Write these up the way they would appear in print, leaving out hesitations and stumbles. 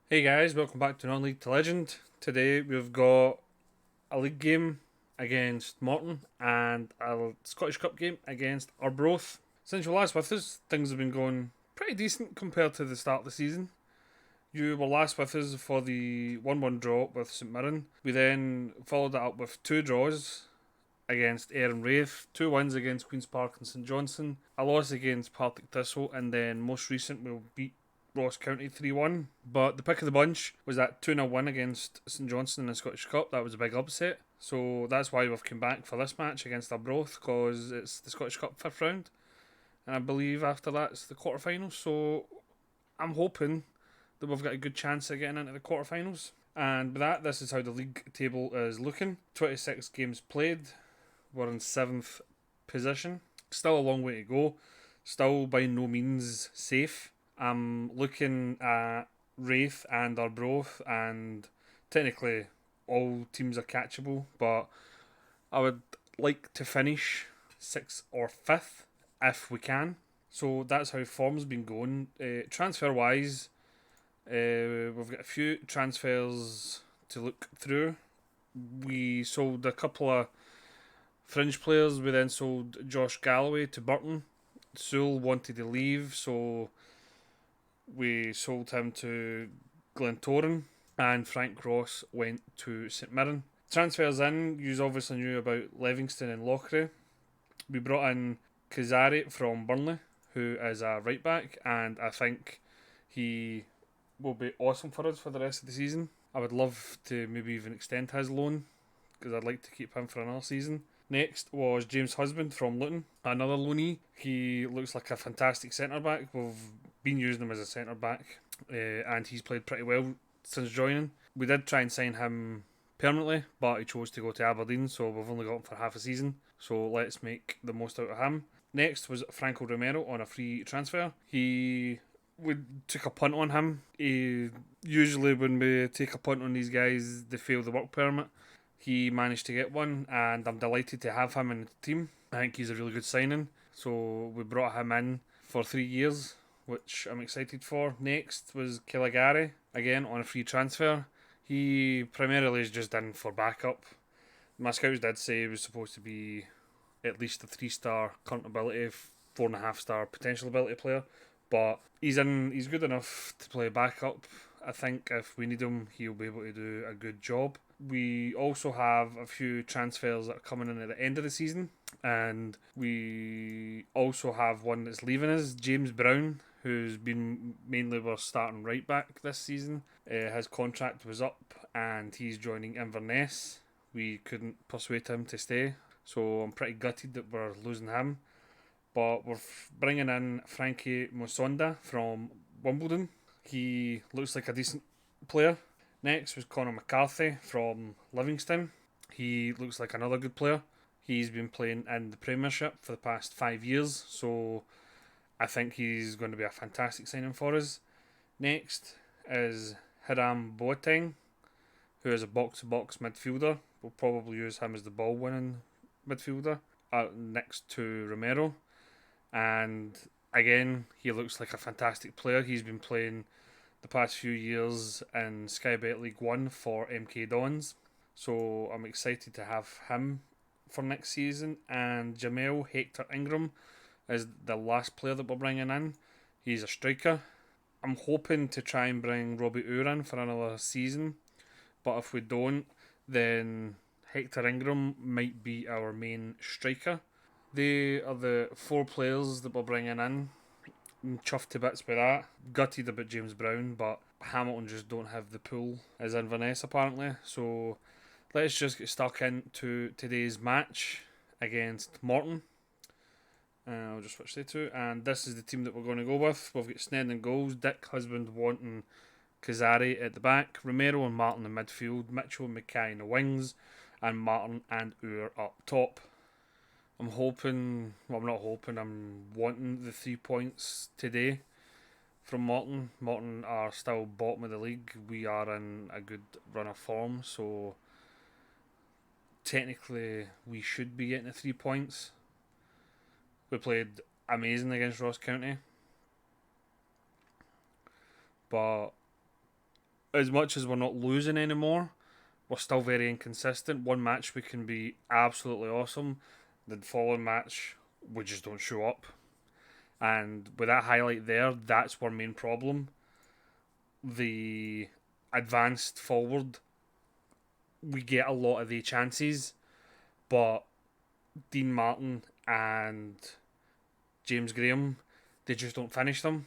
Hey guys, welcome back to Non-League to Legend. Today we've got a league game against Morton and a Scottish Cup game against Arbroath. Since you were last with us, things have been going pretty decent compared to the start of the season. You were last with us for the 1-1 draw with St Mirren. We then followed that up with two draws against Ayr and Raith, two wins against Queen's Park and St Johnstone, a loss against Partick Thistle, and then most recent we beat Ross County 3-1. But the pick of the bunch was that 2-0 win against St Johnstone in the Scottish Cup. That was a big upset. So that's why we've come back for this match against Arbroath, because it's the Scottish Cup 5th round. And I believe after that it's the quarterfinals. So I'm hoping that we've got a good chance of getting into the quarterfinals. And with that, this is how the league table is looking. 26 games played. We're in 7th position. Still a long way to go. Still by no means safe. I'm looking at Wraith and Arbroath, and technically all teams are catchable, but I would like to finish 6th or 5th if we can. So that's how form's been going. Transfer wise, we've got a few transfers to look through. We sold a couple of fringe players. We then sold Josh Galloway to Burton. Sewell wanted to leave, so we sold him to Glentoran, and Frank Ross went to St Mirren. Transfers in, you obviously knew about Livingston and Loughrea. We brought in Kazari from Burnley, who is a right back, and I think he will be awesome for us for the rest of the season. I would love to maybe even extend his loan, because I'd like to keep him for another season. Next was James Husband from Luton, another loanee. He looks like a fantastic centre back. We've been using him as a centre back, and he's played pretty well since joining. We did try and sign him permanently, but he chose to go to Aberdeen, so we've only got him for half a season. So let's make the most out of him. Next was Franco Romero on a free transfer. We took a punt on him. Usually when we take a punt on these guys, they fail the work permit. He managed to get one, and I'm delighted to have him in the team. I think he's a really good signing. So we brought him in for 3 years, which I'm excited for. Next was Kilagari, again on a free transfer. He primarily is just in for backup. My scouts did say he was supposed to be at least a 3-star current ability, 4.5-star potential ability player. But he's in. He's good enough to play backup. I think if we need him, he'll be able to do a good job. We also have a few transfers that are coming in at the end of the season, and we also have one that's leaving us, James Brown, who's been mainly our starting right back this season. His contract was up, and he's joining Inverness. We couldn't persuade him to stay, so I'm pretty gutted that we're losing him. But we're bringing in Frankie Musonda from Wimbledon. He looks like a decent player. Next was Conor McCarthy from Livingston. He looks like another good player. He's been playing in the Premiership for the past 5 years, so I think he's going to be a fantastic signing for us. Next is Hiram Boateng, who is a box-to-box midfielder. We'll probably use him as the ball-winning midfielder next to Romero. And again, he looks like a fantastic player. He's been playing the past few years in Sky Bet League 1 for MK Dons. So I'm excited to have him for next season. And Jamel Hector Ingram is the last player that we're bringing in. He's a striker. I'm hoping to try and bring Robbie Ure in for another season. But if we don't, then Hector Ingram might be our main striker. They are the 4 players that we're bringing in. I'm chuffed to bits with that. Gutted about James Brown, but Hamilton just don't have the pull as Inverness apparently. So let's just get stuck into today's match against Morton. I'll just switch the two. And this is the team that we're going to go with. We've got Sned in goals, Dick Husband wanting Kazari at the back, Romero and Martin in midfield, Mitchell and Mackay in the wings, and Martin and Ure up top. I'm hoping, well, I'm not hoping, I'm wanting the 3 points today from Morton. Morton are still bottom of the league. We are in a good run of form, so technically we should be getting the 3 points. We played amazing against Ross County, but as much as we're not losing anymore, we're still very inconsistent. One match we can be absolutely awesome, the following match we just don't show up. And with that highlight there, that's our main problem. The advanced forward, we get a lot of the chances, but Dean Martin and James Graham, they just don't finish them.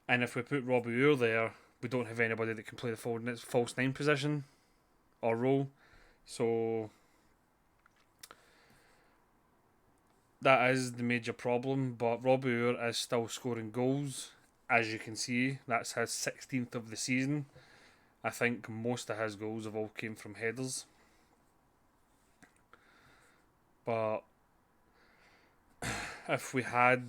And if we put Robbie Orr there, we don't have anybody that can play the forward false nine position or role. So that is the major problem. But Robbie Orr is still scoring goals. As you can see, that's his 16th of the season. I think most of his goals have all came from headers. But if we had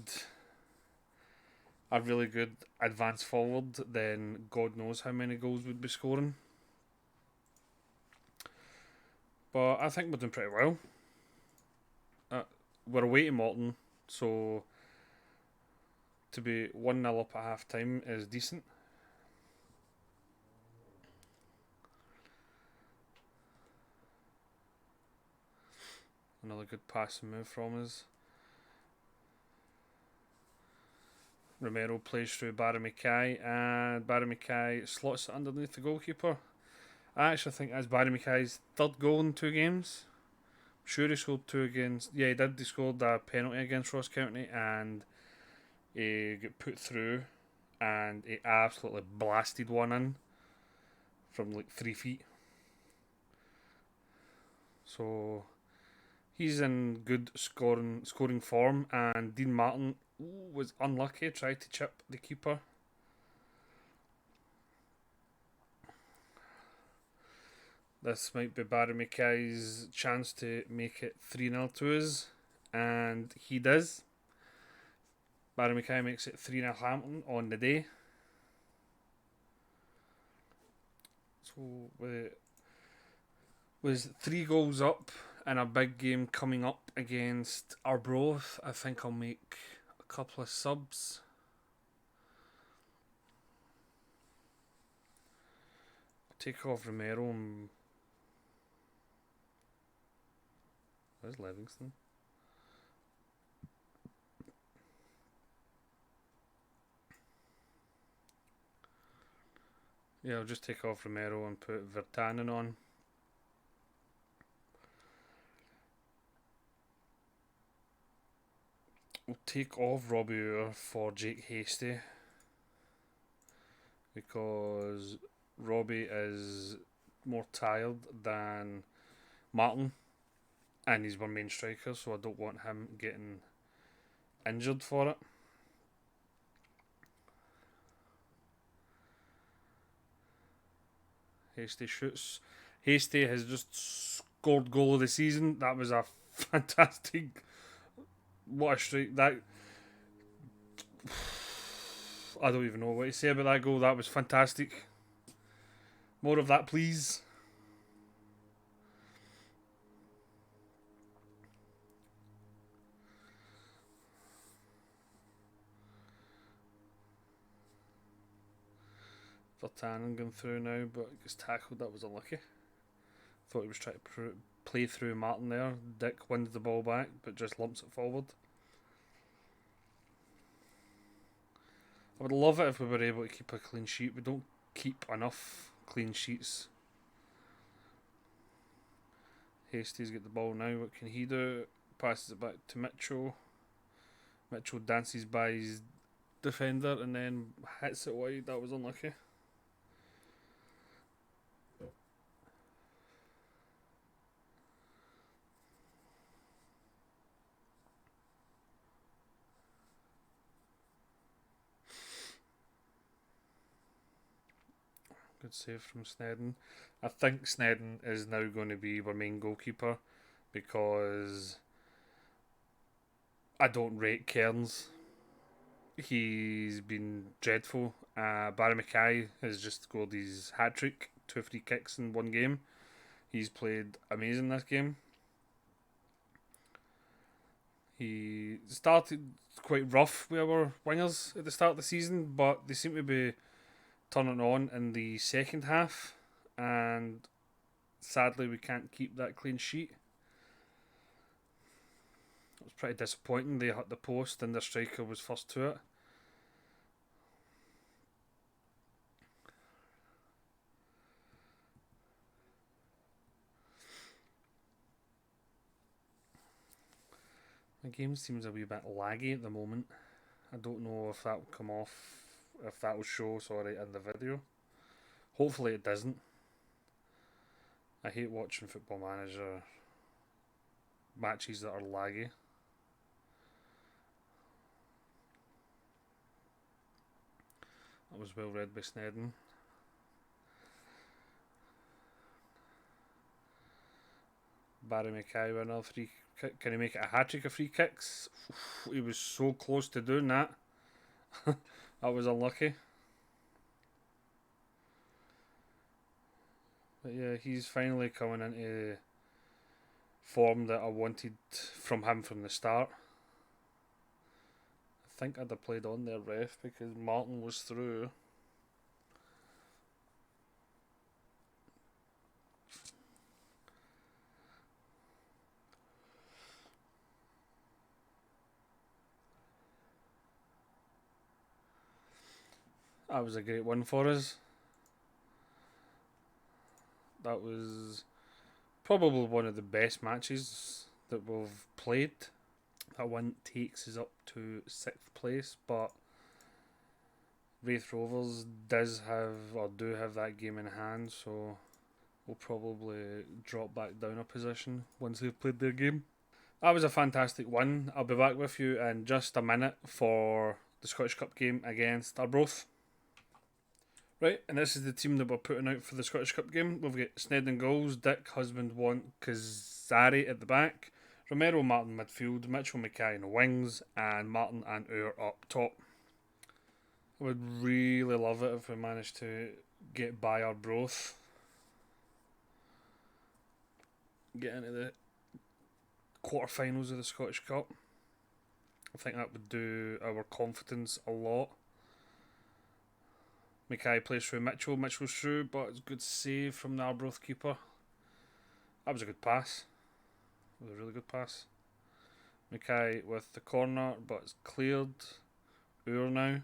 a really good advanced forward, then God knows how many goals we'd be scoring. But I think we're doing pretty well. We're away to Morton, so to be 1-0 up at half time is decent. Another good passing move from us. Romero plays through Barry Mackay, and Barry Mackay slots it underneath the goalkeeper. I actually think that's Barry Mackay's third goal in 2 games. I'm sure he scored 2 against... Yeah, he did. He scored a penalty against Ross County, and he got put through, and he absolutely blasted one in from like 3 feet. So he's in good scoring form, and Dean Martin was unlucky, tried to chip the keeper. This might be Barry Mackay's chance to make it 3-0 to us, and he does. Barry Mackay makes it 3-0 Hampton on the day. So with 3 goals up and a big game coming up against Arbroath, I think I'll make a couple of subs. I'll take off Romero and... Where's Livingston? Yeah, I'll just take off Romero and put Vertanen on. We'll take off Robbie Orr for Jake Hasty, because Robbie is more tired than Martin, and he's our main striker, so I don't want him getting injured for it. Hasty shoots. Hasty has just scored goal of the season. That was a fantastic... What a strike. That... I don't even know what to say about that goal. That was fantastic. More of that, please. Vertanen going through now, but gets tackled. That was unlucky. Thought he was trying to play through Martin there. Dick wins the ball back, but just lumps it forward. I would love it if we were able to keep a clean sheet. We don't keep enough clean sheets. Hasty's got the ball now. What can he do? Passes it back to Mitchell. Mitchell dances by his defender and then hits it wide. That was unlucky. Good save from Snedden. I think Snedden is now going to be our main goalkeeper, because I don't rate Cairns. He's been dreadful. Barry Mackay has just scored his hat-trick, 2 free kicks in 1 game. He's played amazing this game. He started quite rough with our wingers at the start of the season, but they seem to be turn it on in the second half, and sadly we can't keep that clean sheet. It was pretty disappointing. They hit the post and their striker was first to it. The game seems a wee bit laggy at the moment. I don't know if that will come off, if that will show, sorry, in the video. Hopefully it doesn't. I hate watching Football Manager matches that are laggy. That was well read by Snedden. Barry Mackay with another free kick. Can he make it a hat trick of free kicks? He was so close to doing that. That was unlucky. But yeah, he's finally coming into form that I wanted from him from the start. I think I'd have played on their ref because Martin was through. That was a great win for us. That was probably one of the best matches that we've played. That one takes us up to 6th place, but Wraith Rovers does have, or do have, that game in hand, so we'll probably drop back down a position once they've played their game. That was a fantastic win. I'll be back with you in just a minute for the Scottish Cup game against Arbroath. Right, and this is the team that we're putting out for the Scottish Cup game. We've got Snedden in goals, Dick, Husband, Want, Kazari at the back, Romero, Martin midfield, Mitchell, Mackay in the wings, and Martin and Ur up top. I would really love it if we managed to get by Arbroath. Get into the quarterfinals of the Scottish Cup. I think that would do our confidence a lot. Mackay plays through Mitchell. Mitchell's through, but it's a good save from the Arbroath keeper. That was a good pass. It was a really good pass. Mackay with the corner, but it's cleared. Ur now.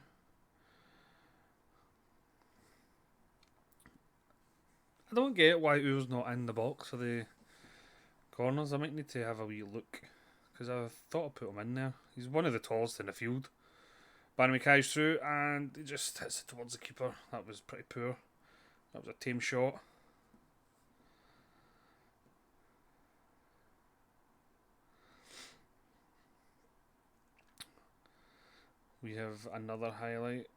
I don't get why Ur's not in the box for the corners. I might need to have a wee look, because I thought I put him in there. He's one of the tallest in the field. Barry Mackay's through and he just hits it towards the keeper. That was pretty poor. That was a tame shot. We have another highlight.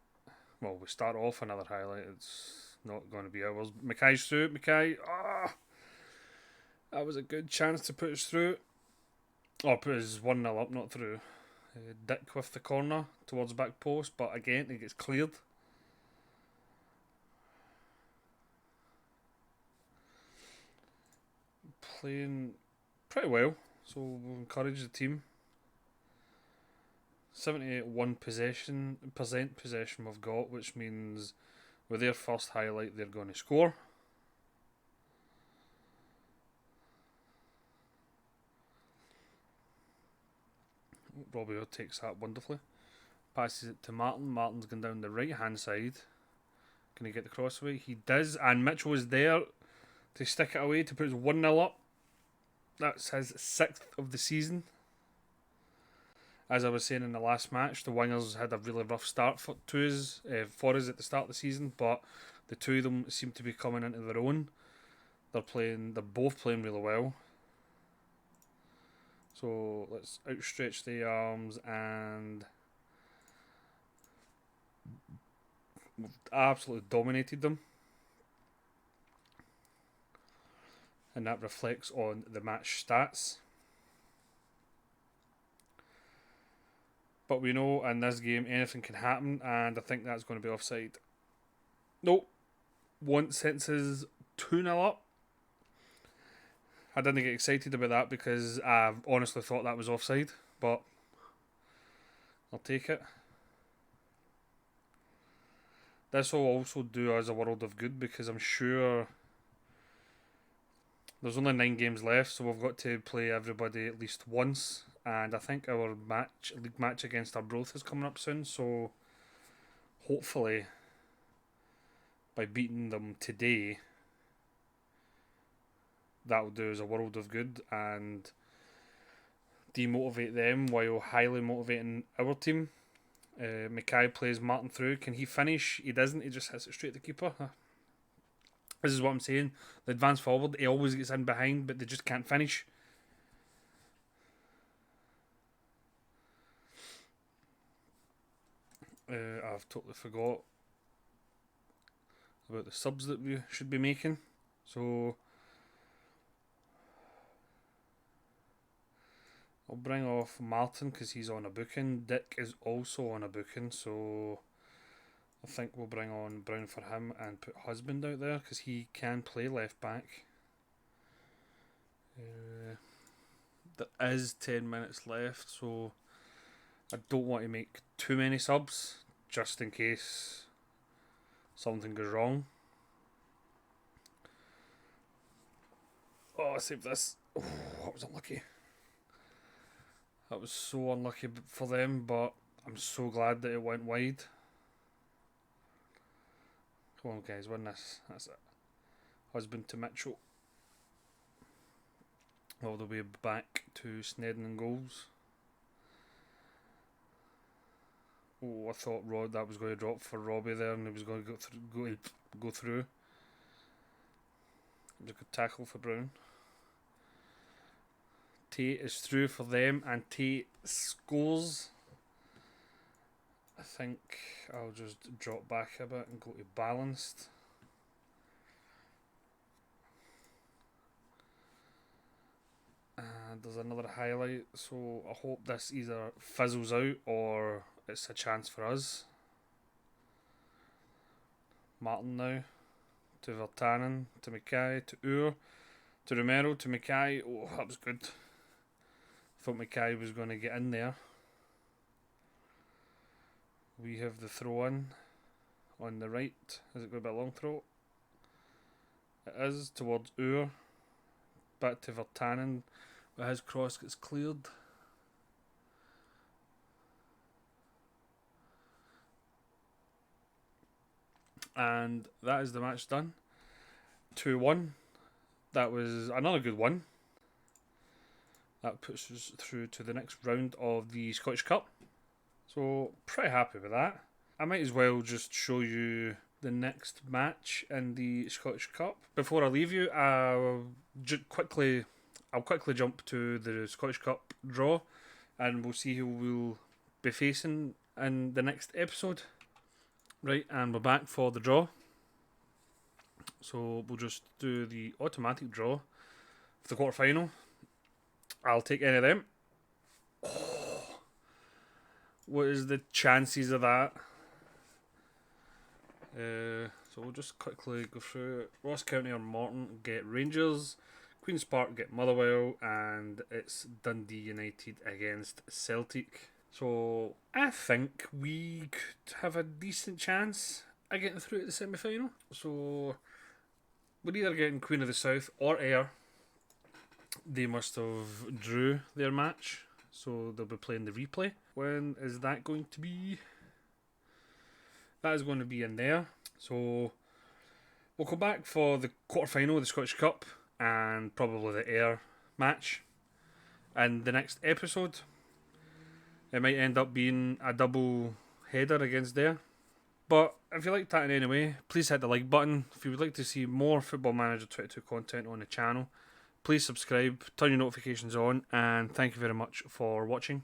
Well, we start off another highlight. It's not going to be ours. Mackay's through. Mackay. That was a good chance to put us through. Oh, put us 1-0 up, not through. Dick with the corner towards the back post, but again it gets cleared. Playing pretty well, so we'll encourage the team. 78% possession we've got, which means with their first highlight they're going to score. Robbie takes that wonderfully. Passes it to Martin. Martin's going down the right hand side. Can he get the cross away? He does, and Mitchell is there to stick it away to put us 1-0 up. That's his 6th of the season. As I was saying in the last match, the wingers had a really rough start for us at the start of the season, but the two of them seem to be coming into their own. They're both playing really well. So let's outstretch the arms, and we've absolutely dominated them. And that reflects on the match stats. But we know in this game anything can happen, and I think that's going to be offside. Nope. Once senses 2-0 up. I didn't get excited about that because I honestly thought that was offside, but I'll take it. This will also do us a world of good because I'm sure there's only 9 games left, so we've got to play everybody at least once. And I think our league match against Arbroath is coming up soon, so hopefully by beating them today, that will do us a world of good and demotivate them while highly motivating our team. Mackay plays Martin through. Can he finish? He doesn't. He just hits it straight to the keeper. This is what I'm saying. The advance forward, he always gets in behind, but they just can't finish. I've totally forgot about the subs that we should be making. So I'll bring off Martin because he's on a booking. Dick is also on a booking, so I think we'll bring on Brown for him and put Husband out there because he can play left back. There is 10 minutes left, so I don't want to make too many subs just in case something goes wrong. Oh, I saved this. Oh, that was unlucky. That was so unlucky for them, but I'm so glad that it went wide. Come on, guys, win this. That's it. Husband to Mitchell. All the way back to Snedden and goals. Oh, I thought that was going to drop for Robbie there, and he was going to go through. It was a good tackle for Brown. Tate is through for them, and Tate scores. I think I'll just drop back a bit and go to balanced. And there's another highlight, so I hope this either fizzles out or it's a chance for us. Martin now to Vertanen, to Mackay, to Ur, to Romero, to Mackay. Oh, that was good. I thought Mackay was going to get in there. We have the throw in on the right. Is it going to be a long throw? It is towards Ur. Back to Vertanen, where his cross gets cleared. And that is the match done. 2-1. That was another good one. That puts us through to the next round of the Scottish Cup. So, pretty happy with that. I might as well just show you the next match in the Scottish Cup. Before I leave you, I'll quickly jump to the Scottish Cup draw, and we'll see who we'll be facing in the next episode. Right, and we're back for the draw. So we'll just do the automatic draw for the quarterfinal. I'll take any of them. Oh, what is the chances of that? So we'll just quickly go through it. Ross County or Morton get Rangers, Queen's Park get Motherwell, and it's Dundee United against Celtic. So I think we could have a decent chance of getting through to the semi-final. So we're either getting Queen of the South or Ayr. They must have drew their match, so they'll be playing the replay. When is that going to be? That is going to be in there. So we'll come back for the quarter-final of the Scottish Cup and probably the Ayr match in the next episode. It might end up being a double header against there. But if you liked that in any way, please hit the like button. If you would like to see more Football Manager 22 content on the channel, please subscribe, turn your notifications on, and thank you very much for watching.